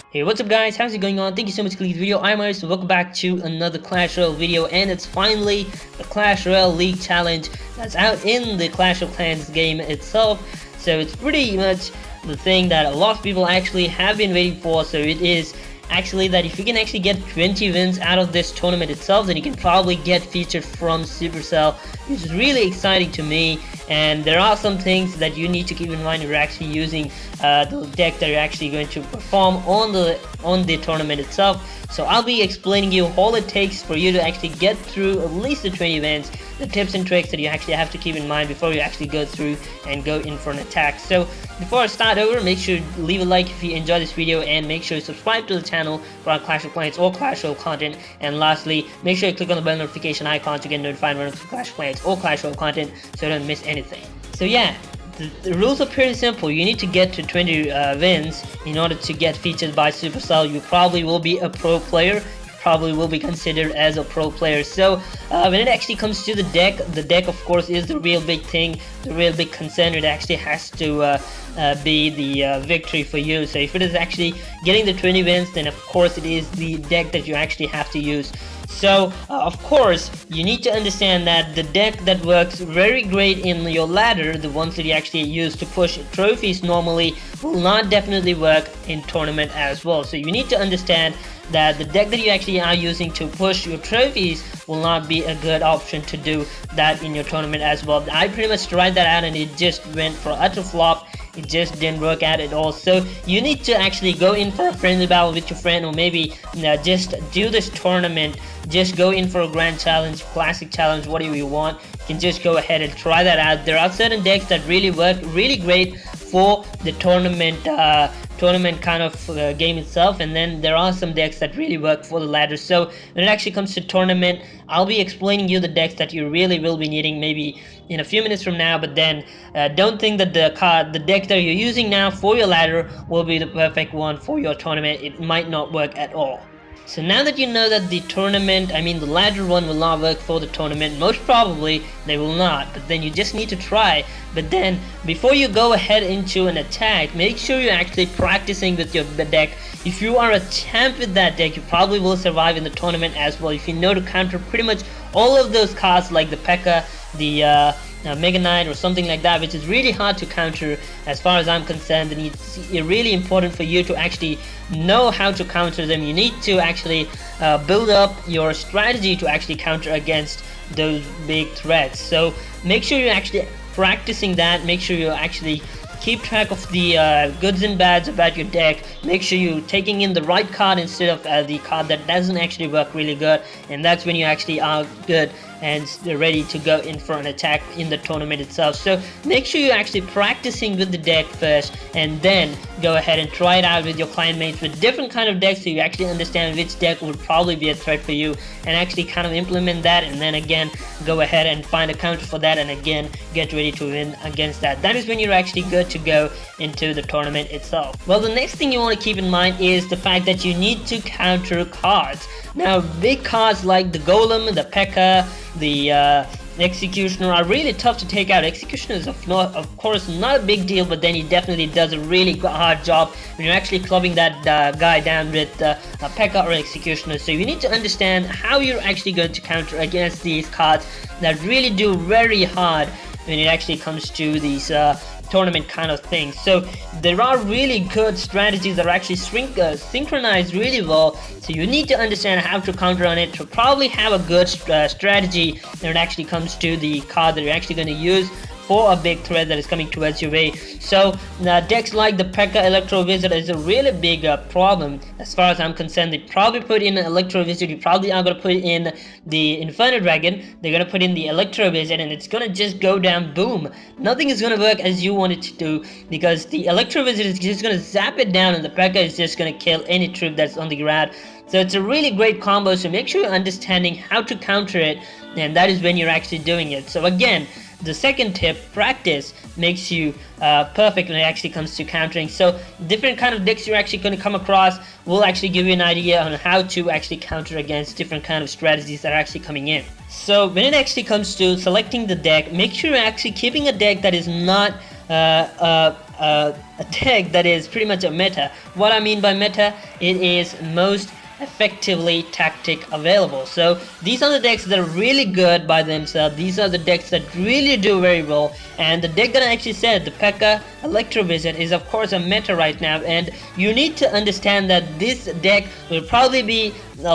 Hey, what's up guys, how's it going on? Thank you so much for clicking the video. I'm Ayrus, welcome back to another Clash Royale video, and it's finally the Clash Royale League Challenge that's out in the Clash of Clans game itself. So it's pretty much the thing that a lot of people actually have been waiting for. So it is actually that if you can actually get 20 wins out of this tournament itself, then you can probably get featured from Supercell, which is really exciting to me. And there are some things that you need to keep in mind if you're actually using the deck that you're actually going to perform on the tournament itself. So I'll be explaining you all it takes for you to actually get through at least the 20 events, the tips and tricks that you actually have to keep in mind before you actually go through and go in for an attack. So before I start over, make sure to leave a like if you enjoy this video, and make sure you subscribe to the channel for our Clash of Clans or Clash Royale content. And lastly, make sure you click on the bell notification icon to get notified when it's Clash of Clans or Clash Royale content so you don't miss anything. So yeah, the rules are pretty simple. You need to get to 20 wins in order to get featured by Supercell. You probably will be a pro player. Probably will be considered as a pro player. So when it actually comes to the deck of course is the real big thing, the real big concern. It actually has to be the victory for you. So if it is actually getting the 20 wins, then of course it is the deck that you actually have to use. So of course you need to understand that the deck that works very great in your ladder, the ones that you actually use to push trophies normally, will not definitely work in tournament as well. So you need to understand that the deck that you actually are using to push your trophies will not be a good option to do that in your tournament as well. I pretty much tried that out and it just went for utter flop. It just didn't work out at all. So you need to actually go in for a friendly battle with your friend, or maybe just do this tournament, just go in for a grand challenge, classic challenge, whatever you want. You can just go ahead and try that out. There are certain decks that really work really great for the tournament kind of game itself, and then there are some decks that really work for the ladder. So when it actually comes to tournament, I'll be explaining you the decks that you really will be needing maybe in a few minutes from now. But then don't think that the deck that you're using now for your ladder will be the perfect one for your tournament. It might not work at all. So now that you know that the ladder one will not work for the tournament, most probably they will not, but then you just need to try. But then before you go ahead into an attack, make sure you're actually practicing with your deck. If you are a champ with that deck, you probably will survive in the tournament as well. If you know to counter pretty much all of those cards like the P.E.K.K.A, the Mega Knight or something like that, which is really hard to counter as far as I'm concerned, and it's really important for you to actually know how to counter them. You need to actually build up your strategy to actually counter against those big threats. So make sure you're actually practicing that. Make sure you actually keep track of the goods and bads about your deck. Make sure you're taking in the right card instead of the card that doesn't actually work really good, and that's when you actually are good and ready to go in for an attack in the tournament itself. So make sure you're actually practicing with the deck first, and then go ahead and try it out with your client mates with different kind of decks, so you actually understand which deck would probably be a threat for you, and actually kind of implement that, and then again go ahead and find a counter for that, and again get ready to win against that. That is when you're actually good to go into the tournament itself. Well, the next thing you want to keep in mind is the fact that you need to counter cards. Now big cards like the Golem, the P.E.K.K.A, the Executioner are really tough to take out. Executioner is of course not a big deal, but then he definitely does a really hard job when you're actually clubbing that guy down with P.E.K.K.A or Executioner. So you need to understand how you're actually going to counter against these cards that really do very hard when it actually comes to these tournament kind of things. So there are really good strategies that are actually synchronized really well. So you need to understand how to counter on it to probably have a good strategy when it actually comes to the card that you're actually going to use for a big threat that is coming towards your way. So decks like the P.E.K.K.A Electro Wizard is a really big problem as far as I'm concerned. They probably put in an Electro Wizard, you probably are going to put in the Inferno Dragon, they're going to put in the Electro Wizard, and it's going to just go down boom. Nothing is going to work as you want it to do, because the Electro Wizard is just going to zap it down, and the P.E.K.K.A is just going to kill any troop that's on the ground. So it's a really great combo, so make sure you're understanding how to counter it, and that is when you're actually doing it. So again, the second tip, practice, makes you perfect when it actually comes to countering. So different kind of decks you're actually going to come across will actually give you an idea on how to actually counter against different kind of strategies that are actually coming in. So when it actually comes to selecting the deck, make sure you're actually keeping a deck that is not a deck that is pretty much a meta. What I mean by meta, it is most effectively tactic available. So these are the decks that are really good by themselves. These are the decks that really do very well, and the deck that I actually said, the P.E.K.K.A. Electro Vision, is of course a meta right now, and you need to understand that this deck will probably be the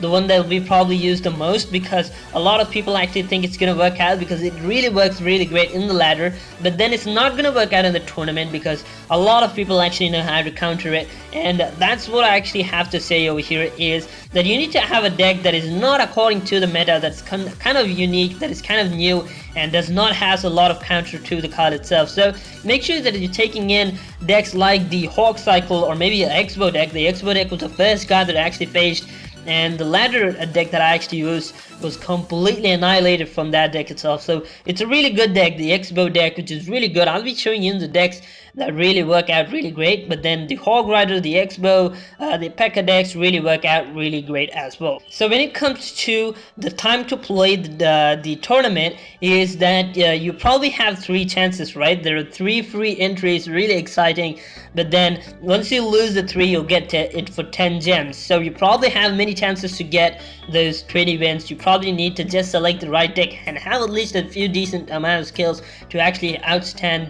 one that will be probably used the most, because a lot of people actually think it's gonna work out because it really works really great in the ladder, but then it's not gonna work out in the tournament because a lot of people actually know how to counter it. And that's what I actually have to say over here, is that you need to have a deck that is not according to the meta, that's kind of unique, that is kind of new, and does not have a lot of counter to the card itself. So make sure that you're taking in decks like the Hawk Cycle, or maybe an Expo deck. The Expo deck was the first card that I actually faced, and the ladder deck that I actually used was completely annihilated from that deck itself. So it's a really good deck, the Expo deck, which is really good. I'll be showing you the decks that really work out really great, but then the Hog Rider, the Expo, the P.E.K.K.A. decks really work out really great as well. So when it comes to the time to play the tournament, is that you probably have 3 chances, right? There are 3 free entries, really exciting, but then once you lose the 3, you'll get it for 10 gems. So you probably have many chances to get those 20 wins. You probably need to just select the right deck and have at least a few decent amount of skills to actually outstand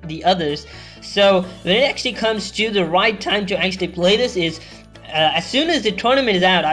the others. So when it actually comes to the right time to actually play this is as soon as the tournament is out,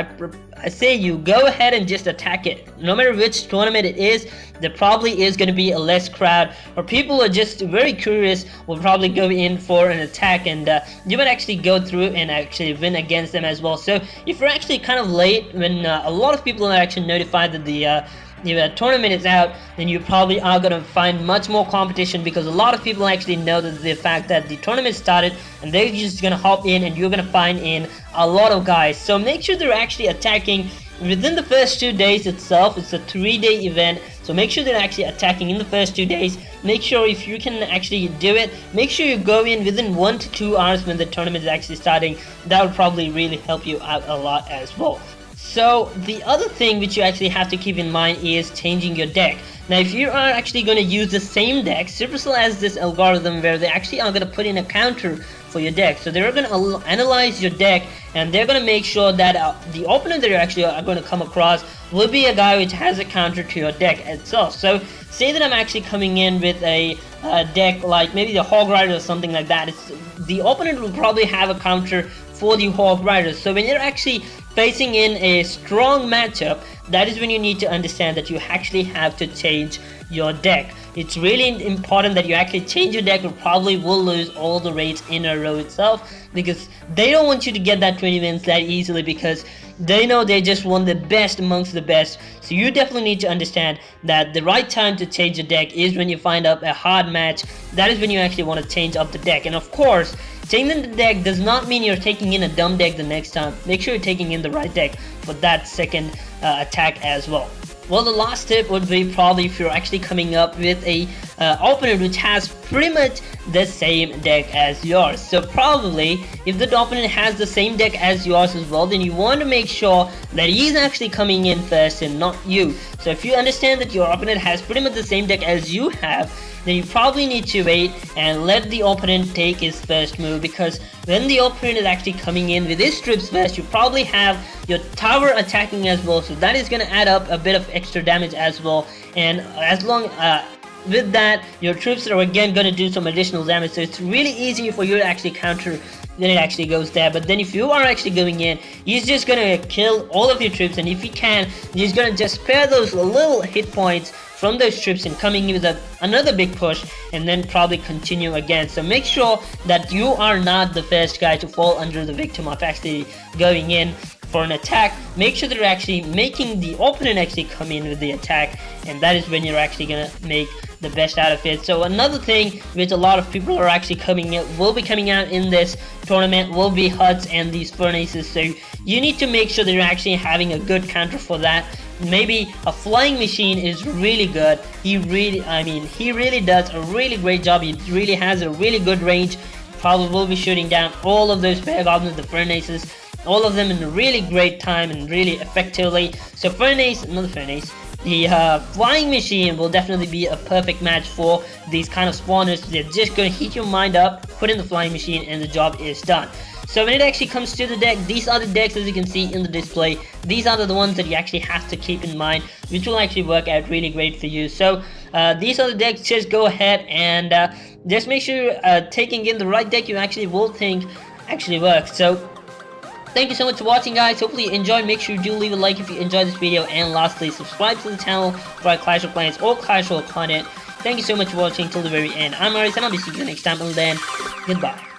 I say you go ahead and just attack it. No matter which tournament it is, there probably is going to be a less crowd, or people who are just very curious will probably go in for an attack, and you might actually go through and actually win against them as well. So if you're actually kind of late, when a lot of people are actually notified that the tournament is out, then you probably are going to find much more competition, because a lot of people actually know that the fact that the tournament started, and they're just going to hop in, and you're going to find in a lot of guys. So make sure they're actually attacking within the first 2 days itself. It's a 3-day event, so make sure they're actually attacking in the first 2 days. Make sure, if you can actually do it, make sure you go in within 1 to 2 hours when the tournament is actually starting. That would probably really help you out a lot as well. So the other thing which you actually have to keep in mind is changing your deck. Now if you are actually going to use the same deck, Supercell has this algorithm where they actually are going to put in a counter for your deck. So they're going to analyze your deck, and they're going to make sure that the opponent that you actually are going to come across will be a guy which has a counter to your deck itself. So say that I'm actually coming in with a deck like maybe the Hog Rider or something like that. The opponent will probably have a counter for the Hog Riders. So when you're actually facing in a strong matchup, that is when you need to understand that you actually have to change your deck. It's really important that you actually change your deck, or probably will lose all the raids in a row itself, because they don't want you to get that 20 wins that easily, because they know they just want the best amongst the best. So you definitely need to understand that the right time to change your deck is when you find out a hard match. That is when you actually want to change up the deck. And of course, changing the deck does not mean you're taking in a dumb deck the next time. Make sure you're taking in the right deck for that second attack as well. Well, the last tip would be probably if you're actually coming up with a opponent which has pretty much the same deck as yours. So probably if the opponent has the same deck as yours as well, then you want to make sure that he's actually coming in first and not you. So if you understand that your opponent has pretty much the same deck as you have, then you probably need to wait and let the opponent take his first move, because when the opponent is actually coming in with his troops first, you probably have your tower attacking as well, so that is going to add up a bit of extra damage as well. And as long with that, your troops are again going to do some additional damage, so it's really easy for you to actually counter. Then it actually goes there. But then if you are actually going in, he's just gonna kill all of your troops, and if he can, he's gonna just spare those little hit points from those troops and coming in with another big push, and then probably continue again. So make sure that you are not the first guy to fall under the victim of actually going in for an attack. Make sure that you're actually making the opponent actually come in with the attack, and that is when you're actually gonna make the best out of it. So another thing which a lot of people are actually will be coming out in this tournament will be huts and these furnaces. So you need to make sure that you're actually having a good counter for that. Maybe a flying machine is really good. He really does a really great job. He really has a really good range. Probably will be shooting down all of those bear goblins, the furnaces, all of them in a really great time and really effectively. So the flying machine will definitely be a perfect match for these kind of spawners. They're just going to heat your mind up, put in the flying machine, and the job is done. So when it actually comes to the deck, these are the decks as you can see in the display. These are the ones that you actually have to keep in mind, which will actually work out really great for you. So these are the decks. Just go ahead and just make sure taking in the right deck you actually will think actually works. So thank you so much for watching, guys. Hopefully you enjoyed. Make sure you do leave a like if you enjoyed this video, and lastly, subscribe to the channel for our Clash of Clans or Clash Royale content. Thank you so much for watching till the very end. I'm Ayrus, and I'll be seeing you next time. Until then, goodbye.